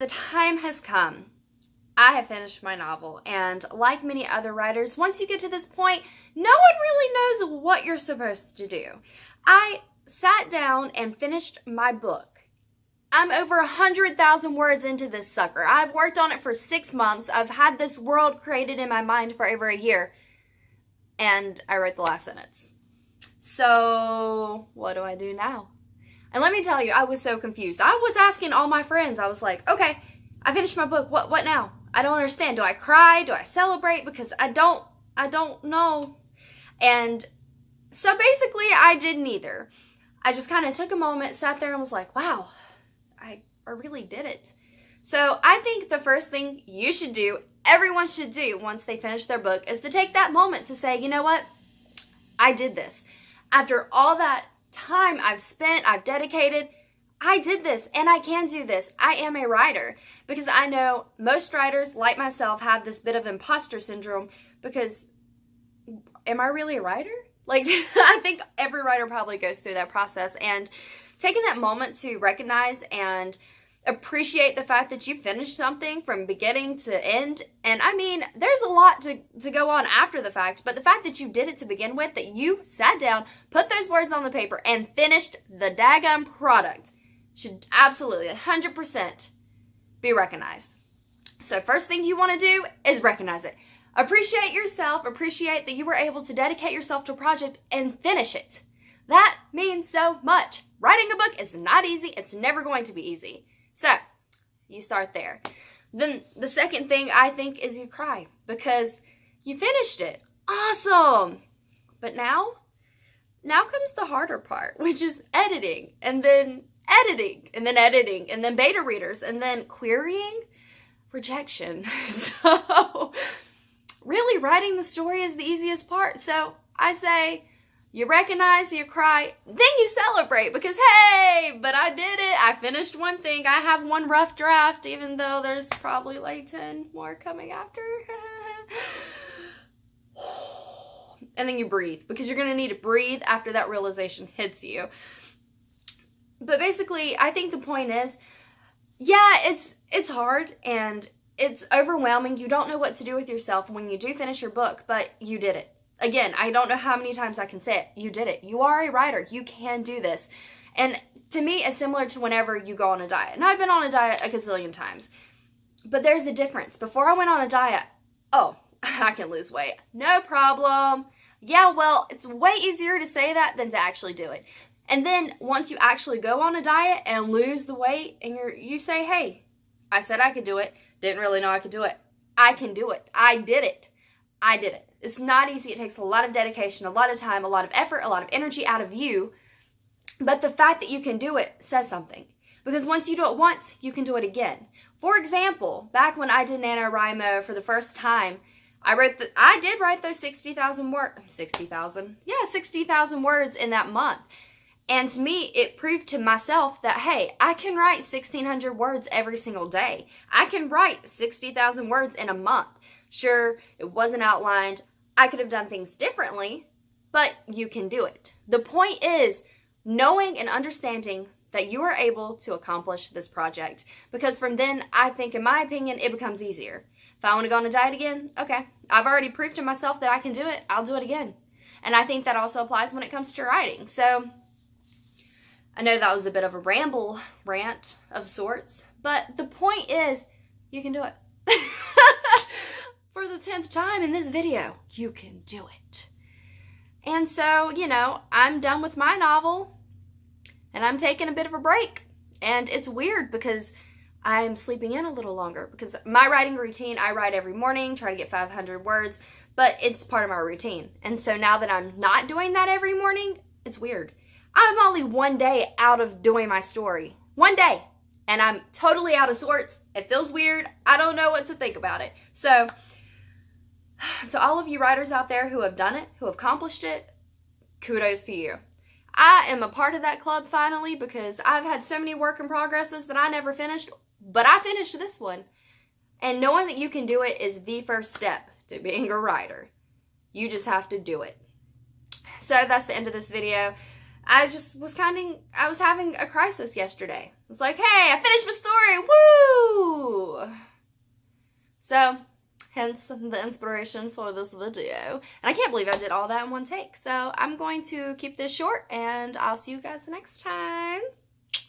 the time has come. I have finished my novel, and like many other writers, once you get to this point, no one really knows what you're supposed to do. I sat down and finished my book. I'm over 100,000 words into this sucker. I've worked on it for 6 months. I've had this world created in my mind for over a year, and I wrote the last sentence. So what do I do now? And let me tell you, I was so confused. I was asking all my friends. I was like, okay, I finished my book. What now? I don't understand. Do I cry? Do I celebrate? Because I don't know. And so basically I did neither. I just kind of took a moment, sat there and was like, wow, I really did it. So I think the first thing you should do, everyone should do once they finish their book, is to take that moment to say, you know what? I did this. After all that time I've spent, I've dedicated, I did this and I can do this. I am a writer. Because I know most writers, like myself, have this bit of imposter syndrome because, am I really a writer? Like, I think every writer probably goes through that process. And taking that moment to recognize and appreciate the fact that you finished something from beginning to end. And I mean, there's a lot to go on after the fact, but the fact that you did it to begin with, that you sat down, put those words on the paper, and finished the daggum product should absolutely 100% be recognized. So first thing you want to do is recognize it. Appreciate yourself, appreciate that you were able to dedicate yourself to a project and finish it. That means so much. Writing a book is not easy. It's never going to be easy. So, you start there. Then the second thing I think is you cry because you finished it. Awesome! But now comes the harder part, which is editing, and then editing, and then editing, and then beta readers, and then querying, rejection. So, really writing the story is the easiest part. So, I say, you recognize, you cry, then you celebrate because, hey, but I did it. I finished one thing. I have one rough draft, even though there's probably like 10 more coming after. And then you breathe because you're going to need to breathe after that realization hits you. But basically, I think the point is, yeah, it's hard and it's overwhelming. You don't know what to do with yourself when you do finish your book, but you did it. Again, I don't know how many times I can say it. You did it. You are a writer. You can do this. And to me, it's similar to whenever you go on a diet. And I've been on a diet a gazillion times. But there's a difference. Before I went on a diet, oh, I can lose weight. No problem. Yeah, well, it's way easier to say that than to actually do it. And then once you actually go on a diet and lose the weight and you say, hey, I said I could do it. Didn't really know I could do it. I can do it. I did it. I did it. It's not easy. It takes a lot of dedication, a lot of time, a lot of effort, a lot of energy out of you. But the fact that you can do it says something. Because once you do it once, you can do it again. For example, back when I did NaNoWriMo for the first time, I did write those 60,000 words. 60,000? Yeah, 60,000 words in that month. And to me, it proved to myself that, hey, I can write 1,600 words every single day. I can write 60,000 words in a month. Sure, it wasn't outlined. I could have done things differently, but you can do it. The point is knowing and understanding that you are able to accomplish this project. Because from then, I think, in my opinion, it becomes easier. If I want to go on a diet again, okay. I've already proved to myself that I can do it. I'll do it again. And I think that also applies when it comes to writing. So, I know that was a bit of a rant of sorts. But the point is, you can do it. For the 10th time in this video, you can do it. And so, I'm done with my novel, and I'm taking a bit of a break. And it's weird because I'm sleeping in a little longer because my writing routine, I write every morning, try to get 500 words, but it's part of my routine. And so now that I'm not doing that every morning, it's weird. I'm only one day out of doing my story. One day. And I'm totally out of sorts. It feels weird. I don't know what to think about it. So, to all of you writers out there who have done it, who have accomplished it, kudos to you. I am a part of that club finally because I've had so many work in progresses that I never finished, but I finished this one. And knowing that you can do it is the first step to being a writer. You just have to do it. So that's the end of this video. I was having a crisis yesterday. It's like, hey, I finished my story, woo! So, hence the inspiration for this video. And I can't believe I did all that in one take. So I'm going to keep this short, and I'll see you guys next time.